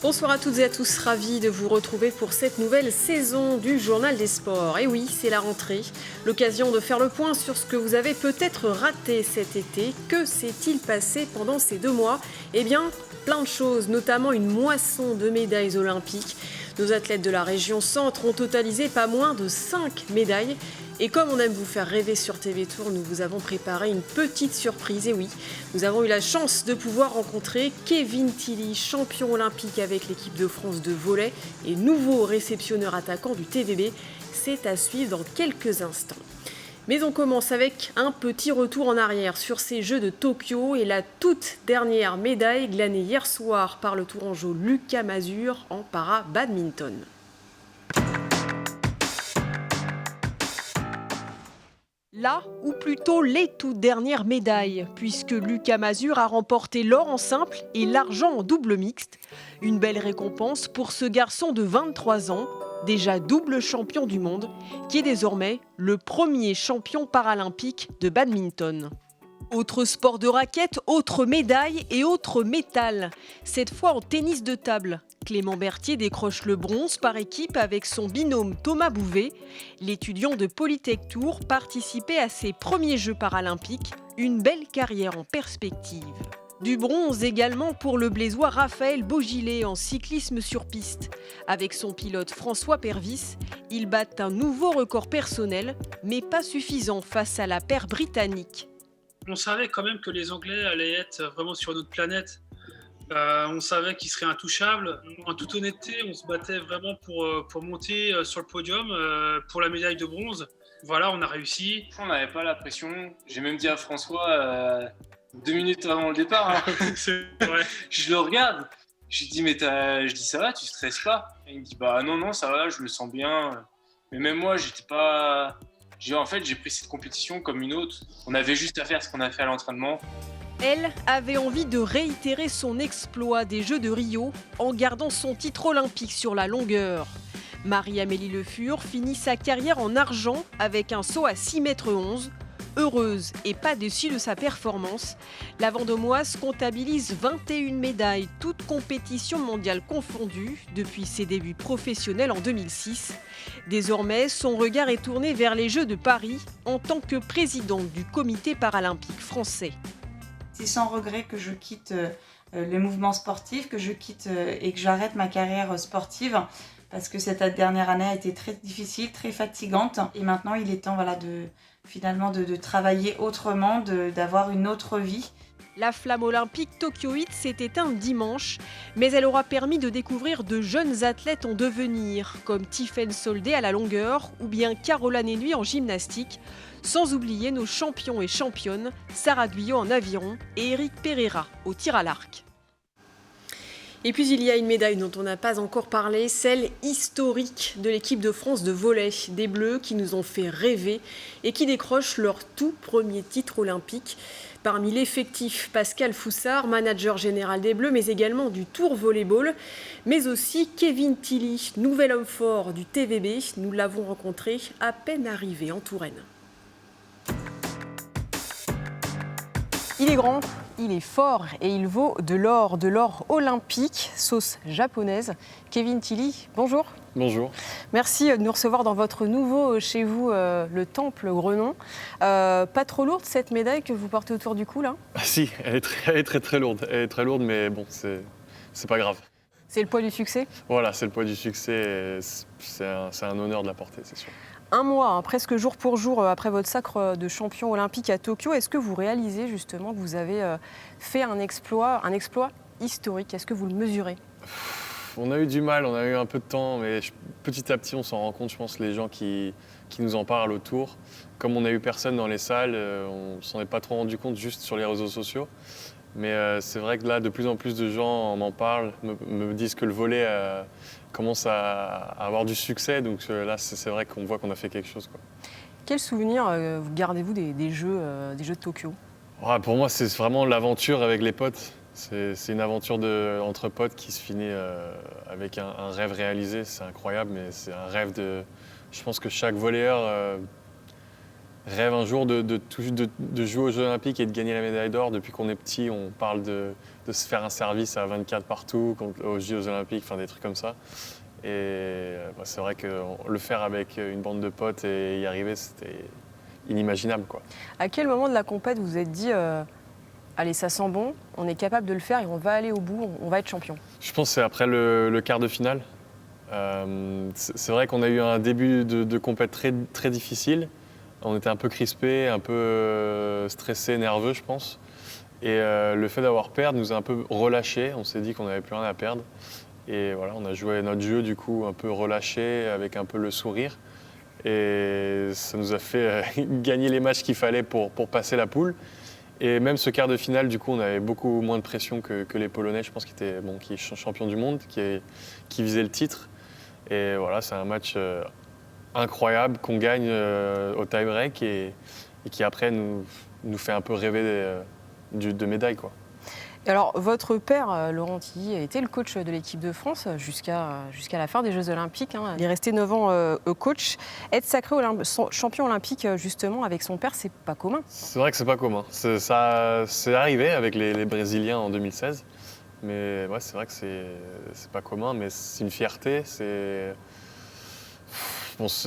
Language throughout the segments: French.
Bonsoir à toutes et à tous, ravi de vous retrouver pour cette nouvelle saison du Journal des Sports. Et oui, c'est la rentrée, l'occasion de faire le point sur ce que vous avez peut-être raté cet été. Que s'est-il passé pendant ces 2 mois ? Eh bien, plein de choses, notamment une moisson de médailles olympiques. Nos athlètes de la région Centre ont totalisé pas moins de 5 médailles. Et comme on aime vous faire rêver sur TV Tour, nous vous avons préparé une petite surprise. Et oui, nous avons eu la chance de pouvoir rencontrer Kevin Tilly, champion olympique avec l'équipe de France de volley et nouveau réceptionneur attaquant du TVB. C'est à suivre dans quelques instants. Mais on commence avec un petit retour en arrière sur ces Jeux de Tokyo et la toute dernière médaille glanée hier soir par le Tourangeau Lucas Mazur en para-badminton. Là, ou plutôt les toutes dernières médailles, puisque Lucas Mazur a remporté l'or en simple et l'argent en double mixte. Une belle récompense pour ce garçon de 23 ans, déjà double champion du monde, qui est désormais le premier champion paralympique de badminton. Autre sport de raquette, autre médaille et autre métal. Cette fois en tennis de table. Clément Berthier décroche le bronze par équipe avec son binôme Thomas Bouvet. L'étudiant de Polytech Tours participait à ses premiers Jeux paralympiques. Une belle carrière en perspective. Du bronze également pour le Blésois Raphaël Beaugilet en cyclisme sur piste. Avec son pilote François Pervis, il bat un nouveau record personnel, mais pas suffisant face à la paire britannique. On savait quand même que les Anglais allaient être vraiment sur notre planète. On savait qu'ils seraient intouchables. En toute honnêteté, on se battait vraiment pour monter sur le podium pour la médaille de bronze. Voilà, on a réussi. On n'avait pas la pression. J'ai même dit à François 2 minutes avant le départ. C'est vrai. Je le regarde. Je lui dis je dis ça va, tu stresses pas? Et il me dit bah non ça va, je me sens bien. Mais même moi j'étais pas. En fait, j'ai pris cette compétition comme une autre. On avait juste à faire ce qu'on a fait à l'entraînement. Elle avait envie de réitérer son exploit des Jeux de Rio en gardant son titre olympique sur la longueur. Marie-Amélie Le Fur finit sa carrière en argent avec un saut à 6,11 m. Heureuse et pas déçue de sa performance, la Vendômoise comptabilise 21 médailles, toutes compétitions mondiales confondues, depuis ses débuts professionnels en 2006. Désormais, son regard est tourné vers les Jeux de Paris en tant que présidente du comité paralympique français. C'est sans regret que je quitte le mouvement sportif, que je quitte et que j'arrête ma carrière sportive, parce que cette dernière année a été très difficile, très fatigante. Et maintenant, il est temps de travailler autrement, d'avoir une autre vie. La flamme olympique tokyoïte s'est éteinte dimanche, mais elle aura permis de découvrir de jeunes athlètes en devenir, comme Tiffaine Soldé à la longueur ou bien Caroline Hennuy en gymnastique, sans oublier nos champions et championnes, Sarah Guyot en aviron et Eric Pereira au tir à l'arc. Et puis il y a une médaille dont on n'a pas encore parlé, celle historique de l'équipe de France de volley, des Bleus qui nous ont fait rêver et qui décrochent leur tout premier titre olympique. Parmi l'effectif, Pascal Foussard, manager général des Bleus, mais également du Tour Volleyball, mais aussi Kevin Tilly, nouvel homme fort du TVB. Nous l'avons rencontré à peine arrivé en Touraine. Il est grand, il est fort et il vaut de l'or olympique, sauce japonaise. Kevin Tilly, bonjour. Bonjour. Merci de nous recevoir dans votre nouveau chez vous, le Temple Grenon. Pas trop lourde cette médaille que vous portez autour du cou là ? Si, elle est très lourde. Elle est très lourde, mais bon, c'est pas grave. C'est le poids du succès ? Voilà, c'est le poids du succès. C'est un honneur de la porter, c'est sûr. Un mois, presque jour pour jour après votre sacre de champion olympique à Tokyo, est-ce que vous réalisez justement que vous avez fait un exploit historique ? Est-ce que vous le mesurez ? On a eu du mal, on a eu un peu de temps, mais petit à petit on s'en rend compte, je pense, les gens qui nous en parlent autour. Comme on n'a eu personne dans les salles, on s'en est pas trop rendu compte juste sur les réseaux sociaux. Mais c'est vrai que là, de plus en plus de gens m'en parlent, me disent que le volley commence à avoir du succès. Donc là, c'est vrai qu'on voit qu'on a fait quelque chose, quoi. Quel souvenir gardez-vous des Jeux de Tokyo ? Pour moi, c'est vraiment l'aventure avec les potes. C'est une aventure entre potes qui se finit avec un rêve réalisé. C'est incroyable, mais c'est un rêve de... Je pense que chaque volleyeur rêve un jour de jouer aux Jeux Olympiques et de gagner la médaille d'or. Depuis qu'on est petit, on parle de se faire un service à 24 partout aux Jeux Olympiques, enfin des trucs comme ça. Et c'est vrai que le faire avec une bande de potes et y arriver, c'était inimaginable, quoi. À quel moment de la compète vous vous êtes dit allez, ça sent bon, on est capable de le faire et on va aller au bout, on va être champion? Je pense que c'est après le quart de finale. C'est vrai qu'on a eu un début de compète très, très difficile. On était un peu crispés, un peu stressés, nerveux, je pense. Et le fait d'avoir perdu nous a un peu relâchés. On s'est dit qu'on n'avait plus rien à perdre. Et voilà, on a joué notre jeu, du coup, un peu relâché, avec un peu le sourire. Et ça nous a fait gagner les matchs qu'il fallait pour passer la poule. Et même ce quart de finale, du coup, on avait beaucoup moins de pression que les Polonais, je pense, qui est champion du monde, qui visait le titre. Et voilà, c'est un match incroyable qu'on gagne au tie-break et qui après nous fait un peu rêver de médailles, quoi. Et alors, votre père, Laurent Tilly, a été le coach de l'équipe de France jusqu'à la fin des Jeux Olympiques, hein. Il est resté 9 ans coach. Être sacré champion olympique, justement, avec son père, c'est pas commun. C'est vrai que c'est pas commun. C'est arrivé avec les Brésiliens en 2016. Mais ouais, c'est vrai que c'est pas commun, mais c'est une fierté.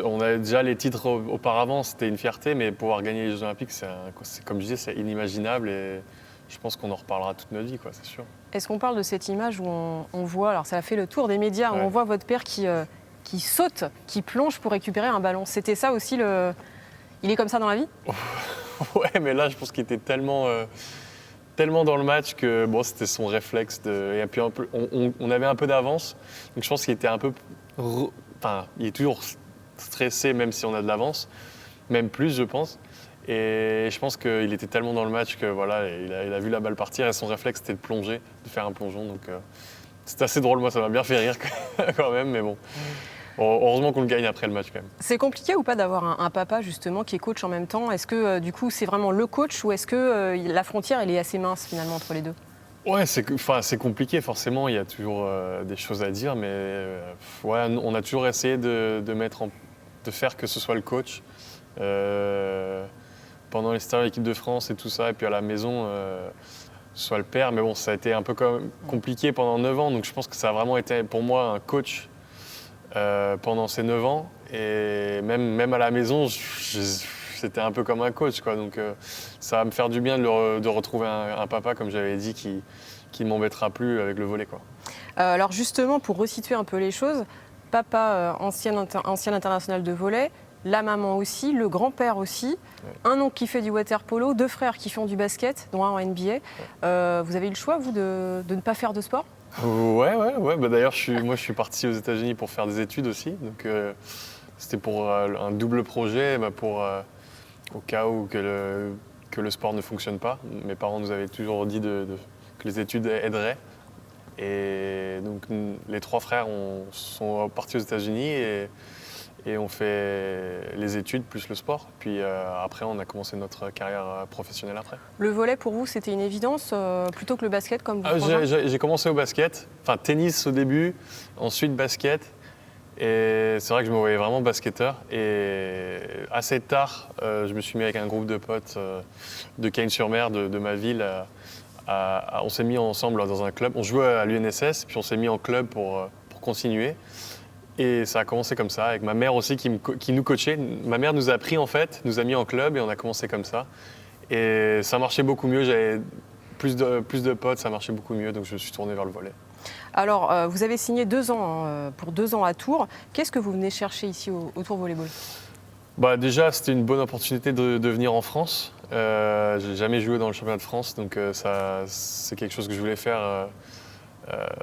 On avait déjà les titres auparavant, c'était une fierté, mais pouvoir gagner les Jeux Olympiques, comme je disais, c'est inimaginable et je pense qu'on en reparlera toute notre vie, quoi, c'est sûr. Est-ce qu'on parle de cette image où on voit, alors ça a fait le tour des médias, Ouais. où on voit votre père qui saute, qui plonge pour récupérer un ballon? C'était ça aussi Il est comme ça dans la vie? Ouais, mais là, je pense qu'il était tellement dans le match que bon, c'était son réflexe. Et puis on avait un peu d'avance, donc je pense qu'il était un peu... Enfin, il est toujours stressé même si on a de l'avance, même plus, je pense. Et je pense qu'il était tellement dans le match que voilà, il a vu la balle partir et son réflexe c'était de plonger, de faire un plongeon. Donc c'était assez drôle, moi ça m'a bien fait rire quand même, mais bon. Heureusement qu'on le gagne après le match quand même. C'est compliqué ou pas d'avoir un papa justement qui est coach en même temps? Est-ce que du coup c'est vraiment le coach ou est-ce que la frontière elle est assez mince finalement entre les deux? Ouais, c'est compliqué forcément, il y a toujours des choses à dire, mais ouais, on a toujours essayé de faire que ce soit le coach. Pendant les stars de l'équipe de France et tout ça, et puis à la maison, soit le père. Mais bon, ça a été un peu compliqué pendant 9 ans, donc je pense que ça a vraiment été pour moi un coach pendant ces 9 ans. Et même à la maison, c'était un peu comme un coach, quoi. Donc ça va me faire du bien de retrouver un papa, comme j'avais dit, qui ne m'embêtera plus avec le volley, quoi. Alors justement, pour resituer un peu les choses, papa ancien international de volley, la maman aussi, le grand-père aussi, Ouais. un oncle qui fait du water-polo, 2 frères qui font du basket, dont un en NBA. Vous avez eu le choix, vous, de ne pas faire de sport? Ouais. Bah, d'ailleurs, moi, je suis parti aux États-Unis pour faire des études aussi. Donc, c'était pour un double projet, au cas où que le sport ne fonctionne pas. Mes parents nous avaient toujours dit que les études aideraient. Et donc, les 3 frères sont partis aux États-Unis et on fait les études plus le sport. Puis après, on a commencé notre carrière professionnelle après. Le volley, pour vous, c'était une évidence plutôt que le basket, comme vous J'ai commencé au basket, enfin tennis au début, ensuite basket. Et c'est vrai que je me voyais vraiment basketteur. Et assez tard, je me suis mis avec un groupe de potes de Cagnes-sur-Mer, de ma ville. On s'est mis ensemble dans un club. On jouait à l'UNSS, puis on s'est mis en club pour continuer. Et ça a commencé comme ça, avec ma mère aussi qui nous coachait. Ma mère nous a pris en fait, nous a mis en club et on a commencé comme ça. Et ça marchait beaucoup mieux, j'avais plus de potes, ça marchait beaucoup mieux, donc je me suis tourné vers le volley. Alors, vous avez signé 2 ans, pour 2 ans à Tours. Qu'est-ce que vous venez chercher ici au Tours Volleyball? Bah, déjà, c'était une bonne opportunité de venir en France. J'ai jamais joué dans le championnat de France, donc c'est quelque chose que je voulais faire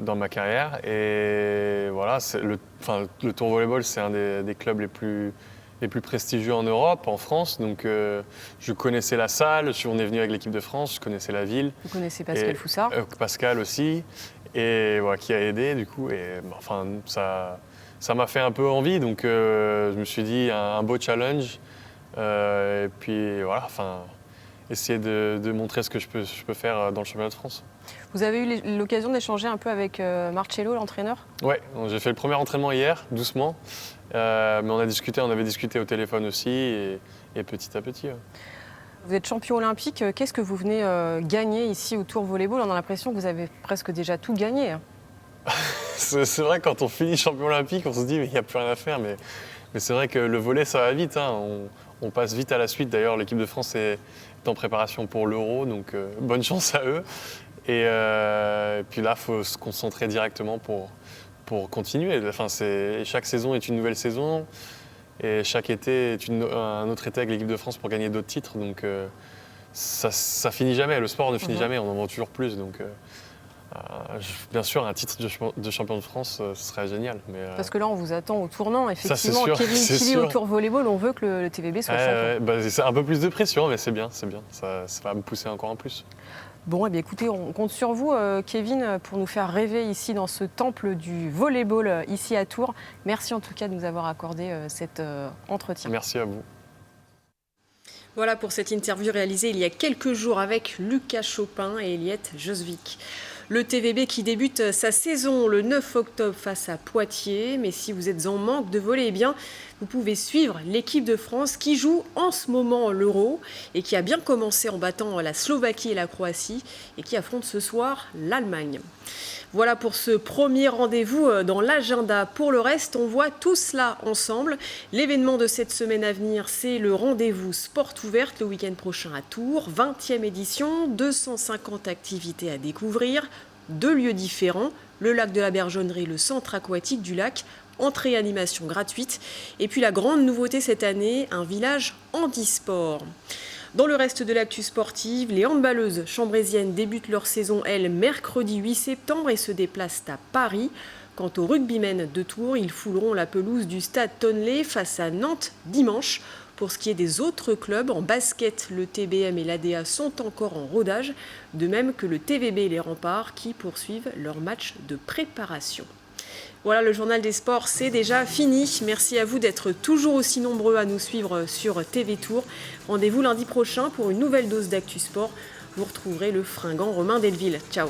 dans ma carrière. Et voilà, le Tours Volleyball, c'est un des clubs les plus prestigieux en Europe, en France. Donc je connaissais la salle, on est venu avec l'équipe de France, je connaissais la ville. Vous connaissez Pascal Foussard? Pascal aussi, et voilà, qui a aidé du coup. Et enfin, ça m'a fait un peu envie, donc je me suis dit un beau challenge. Et puis voilà, enfin. essayer de montrer ce que je peux faire dans le championnat de France. Vous avez eu l'occasion d'échanger un peu avec Marcello, l'entraîneur? Ouais, j'ai fait le premier entraînement hier, doucement, mais on avait discuté au téléphone aussi, et petit à petit. Ouais. Vous êtes champion olympique, qu'est-ce que vous venez gagner ici au Tour Volleyball? On a l'impression que vous avez presque déjà tout gagné. C'est vrai, quand on finit champion olympique, on se dit mais il n'y a plus rien à faire, mais c'est vrai que le volley ça va vite, hein. On passe vite à la suite. D'ailleurs, l'équipe de France est en préparation pour l'Euro, donc bonne chance à eux. Et puis là, il faut se concentrer directement pour continuer. Enfin, chaque saison est une nouvelle saison, et chaque été est un autre été avec l'équipe de France pour gagner d'autres titres. Donc ça finit jamais, le sport ne finit jamais, on en vend toujours plus. Donc bien sûr, un titre de champion de France, ce serait génial. Mais, parce que là, on vous attend au tournant, effectivement. Ça, Kevin Tilly au Tour Volleyball, on veut que le TVB soit champion. C'est un peu plus de pression, mais c'est bien. Ça va me pousser encore en plus. Bon, eh bien, écoutez, on compte sur vous, Kevin, pour nous faire rêver ici dans ce temple du volleyball, ici à Tours. Merci en tout cas de nous avoir accordé cet entretien. Merci à vous. Voilà pour cette interview réalisée il y a quelques jours avec Lucas Chopin et Eliette Josvik. Le TVB qui débute sa saison le 9 octobre face à Poitiers. Mais si vous êtes en manque de volley, eh bien, vous pouvez suivre l'équipe de France qui joue en ce moment l'Euro et qui a bien commencé en battant la Slovaquie et la Croatie et qui affronte ce soir l'Allemagne. Voilà pour ce premier rendez-vous dans l'agenda. Pour le reste, on voit tout cela ensemble. L'événement de cette semaine à venir, c'est le rendez-vous Sport Ouverte le week-end prochain à Tours. 20e édition, 250 activités à découvrir, 2 lieux différents, le lac de la Bergeonnerie, le centre aquatique du lac, entrée et animation gratuite. Et puis la grande nouveauté cette année, un village handisport. Dans le reste de l'actu sportive, les handballeuses chambrésiennes débutent leur saison, elles, mercredi 8 septembre et se déplacent à Paris. Quant aux rugbymen de Tours, ils fouleront la pelouse du stade Tonlé face à Nantes dimanche. Pour ce qui est des autres clubs, en basket, le TBM et l'ADA sont encore en rodage, de même que le TVB et les Remparts qui poursuivent leur match de préparation. Voilà, le journal des sports, c'est déjà fini. Merci à vous d'être toujours aussi nombreux à nous suivre sur TV Tour. Rendez-vous lundi prochain pour une nouvelle dose d'actu sport. Vous retrouverez le fringant Romain Delville. Ciao.